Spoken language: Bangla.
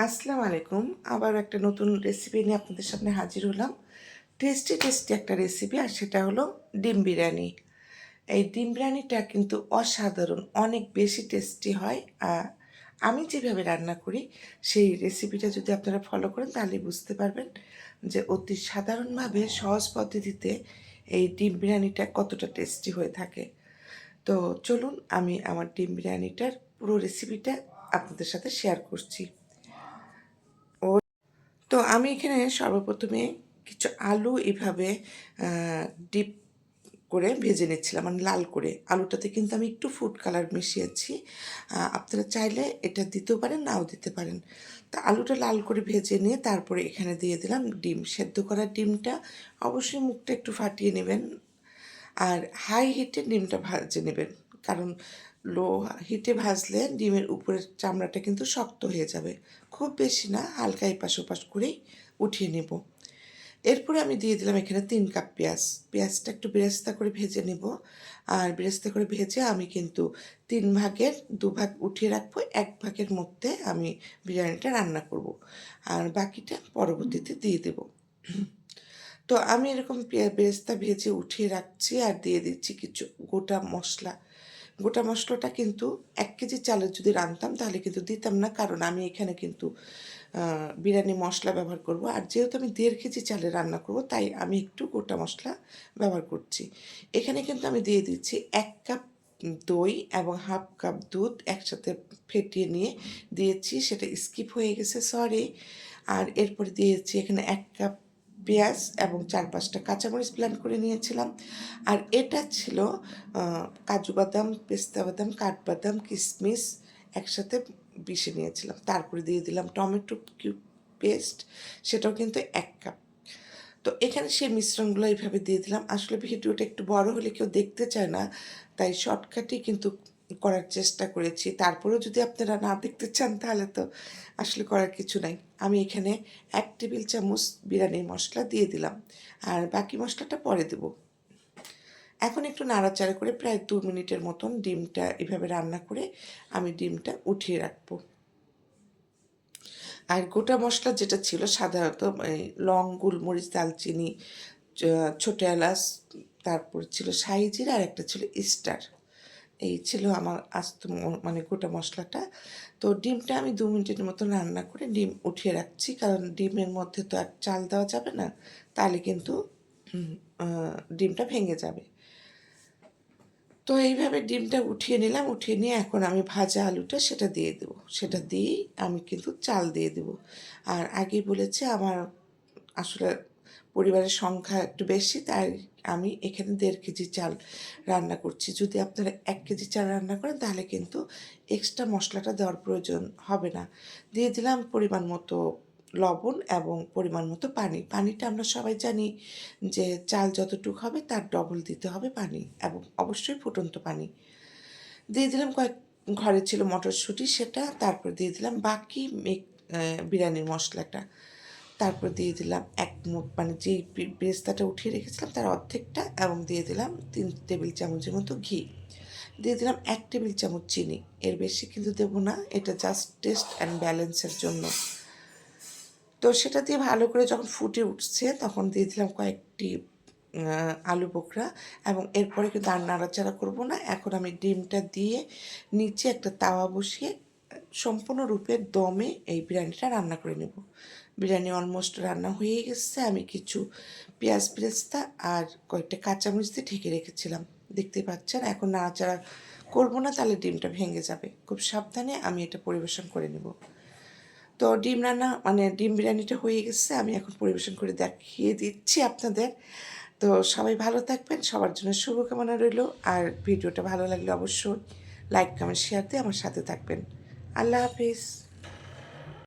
আসসালামু আলাইকুম। আবার একটা নতুন রেসিপি নিয়ে আপনাদের সামনে হাজির হলাম। টেস্টি একটা রেসিপি, আর সেটা হলো ডিম বিরিয়ানি। এই ডিম বিরিয়ানিটা কিন্তু অসাধারণ, অনেক বেশি টেস্টি হয়। আমি যেভাবে রান্না করি সেই রেসিপিটা যদি আপনারা ফলো করেন তাহলে বুঝতে পারবেন যে অতি সাধারণভাবে সহজ পদ্ধতিতে এই ডিম বিরিয়ানিটা কতটা টেস্টি হয়ে থাকে। তো চলুন আমি আমার ডিম বিরিয়ানিটার পুরো রেসিপিটা আপনাদের সাথে শেয়ার করছি। তো আমি এখানে সর্বপ্রথমে কিছু আলু এভাবে ডিপ করে ভেজে নিচ্ছিলাম, মানে লাল করে। আলুটাতে কিন্তু আমি একটু ফুড কালার মিশিয়েছি। আপনারা চাইলে এটা দিতেও পারেন, নাও দিতে পারেন। তা আলুটা লাল করে ভেজে নিয়ে তারপরে এখানে দিয়ে দিলাম ডিম। সেদ্ধ করা ডিমটা অবশ্যই মুখটা একটু ফাটিয়ে নেবেন, আর হাই হিটে ডিমটা ভাজে নেবেন, কারণ লো হিটে ভাজলে ডিমের উপরের চামড়াটা কিন্তু শক্ত হয়ে যাবে। খুব বেশি না, হালকা এপাশ ওপাশ করেই উঠিয়ে নেব। এরপরে আমি দিয়ে দিলাম এখানে 3 কাপ পেঁয়াজ। পেঁয়াজটা একটু বেরেস্তা করে ভেজে নেব, আর বেরেস্তা করে ভেজে আমি কিন্তু 3 ভাগের 2 ভাগ উঠিয়ে রাখবো। 1 ভাগের মধ্যে আমি বিরিয়ানিটা রান্না করব, আর বাকিটা পরবর্তীতে দিয়ে দেব। তো আমি এরকম বেরেস্তা ভেজে উঠিয়ে রাখছি, আর দিয়ে দিচ্ছি কিছু গোটা মশলা। গোটা মশলাটা কিন্তু 1 কেজি চালের যদি রাঁধতাম তাহলে কিন্তু দিতাম না, কারণ আমি এখানে কিন্তু বিরিয়ানি মশলা ব্যবহার করব। আর যেহেতু আমি 1.5 কেজি চালে রান্না করব, তাই আমি একটু গোটা মশলা ব্যবহার করছি। এখানে কিন্তু আমি দিয়ে দিচ্ছি 1 কাপ দই এবং হাফ কাপ দুধ একসাথে ফেটিয়ে নিয়ে দিয়েছি, সেটা স্কিপ হয়ে গেছে, সরি। আর এরপরে দিয়েছি এখানে 1 কাপ পেঁয়াজ এবং 4-5টা কাঁচামরিচ ব্লেন্ড করে নিয়েছিলাম। আর এটা ছিল কাজু বাদাম, পেস্তা বাদাম, কাঠবাদাম, কিশমিশ একসাথে পিষে নিয়েছিলাম। তারপরে দিয়ে দিলাম টমেটো কিউব পেস্ট, সেটাও কিন্তু 1 কাপ। তো এখানে সেই মিশ্রণগুলো এইভাবে দিয়ে দিলাম। আসলে ভিডিওটা একটু বড় হলে কেউ দেখতে চায় না, তাই শর্টকাটই কিন্তু করার চেষ্টা করেছি। তারপরেও যদি আপনারা না দেখতে চান তাহলে তো আসলে করার কিছু নাই। আমি এখানে 1 টেবিল চামচ বিরিয়ানির মশলা দিয়ে দিলাম, আর বাকি মশলাটা পরে দেব। এখন একটু নাড়াচাড়া করে প্রায় 2 মিনিটের মতন ডিমটা এভাবে রান্না করে আমি ডিমটা উঠিয়ে রাখবো। আর গোটা মশলা যেটা ছিল সাধারণত এই লং, গোলমরিচ, দালচিনি, ছোটো এলাচ, তারপর ছিল শাহি জিরা, আর একটা ছিল স্টার। এই ছিল আমার আস্ত মানে গোটা মশলাটা। তো ডিমটা আমি 2 মিনিটের মতো রান্না করে ডিম উঠিয়ে রাখছি, কারণ ডিমের মধ্যে তো আর চাল দেওয়া যাবে না, তাহলে কিন্তু ডিমটা ভেঙে যাবে। তো এইভাবে ডিমটা উঠিয়ে নিলাম, উঠিয়ে নিয়ে এখন আমি ভাজা আলুটা সেটা দিয়ে দেবো। সেটা দিয়েই আমি কিন্তু চাল দিয়ে দেবো। আর আগেই বলেছি আমার আসলে পরিবারের সংখ্যা একটু বেশি, তাই আমি এখানে 1.5 কেজি চাল রান্না করছি। যদি আপনারা 1 কেজি চাল রান্না করেন তাহলে কিন্তু এক্সট্রা মশলাটা দেওয়ার প্রয়োজন হবে না। দিয়ে দিলাম পরিমাণ মতো লবণ এবং পরিমাণ মতো পানি। পানিটা আমরা সবাই জানি যে চাল যতটুকু হবে তার ডবল দিতে হবে পানি, এবং অবশ্যই ফুটন্ত পানি। দিয়ে দিলাম ঘরে ছিল মটরশুঁটি, সেটা। তারপর দিয়ে দিলাম বাকি বিরিয়ানির মশলাটা। তারপর দিয়ে দিলাম মানে যেই বেরেস্তাটা উঠিয়ে রেখেছিলাম তার অর্ধেকটা, এবং দিয়ে দিলাম 3 টেবিল চামচের মতো ঘি। দিয়ে দিলাম 1 টেবিল চামচ চিনি। এর বেশি কিন্তু দেবো না, এটা জাস্ট টেস্ট অ্যান্ড ব্যালেন্সের জন্য। তো সেটা দিয়ে ভালো করে যখন ফুটে উঠছে তখন দিয়ে দিলাম কয়েকটি আলু বোখরা, এবং এরপরে কিন্তু আর নাড়াচাড়া করবো না। এখন আমি ডিমটা দিয়ে নিচে একটা তাওয়া বসিয়ে সম্পূর্ণরূপে দমে এই বিরিয়ানিটা রান্না করে নেব। বিরিয়ানি অলমোস্ট রান্না হয়ে গেছে। আমি কিছু পেঁয়াজ বেরেস্তা আর কয়েকটা কাঁচামরিচ দিয়ে ঢেকে রেখেছিলাম, দেখতে পাচ্ছেন। এখন নাড়াচাড়া করবো না, তাহলে ডিমটা ভেঙে যাবে। খুব সাবধানে আমি এটা পরিবেশন করে নেব। তো ডিম রান্না মানে ডিম বিরিয়ানিটা হয়ে গেছে, আমি এখন পরিবেশন করে দেখিয়ে দিচ্ছি আপনাদের। তো সবাই ভালো থাকবেন, সবার জন্য শুভকামনা রইল। আর ভিডিওটা ভালো লাগলে অবশ্যই লাইক, কমেন্ট, শেয়ার দিয়ে আমার সাথে থাকবেন। আল্লাহ হাফিজ।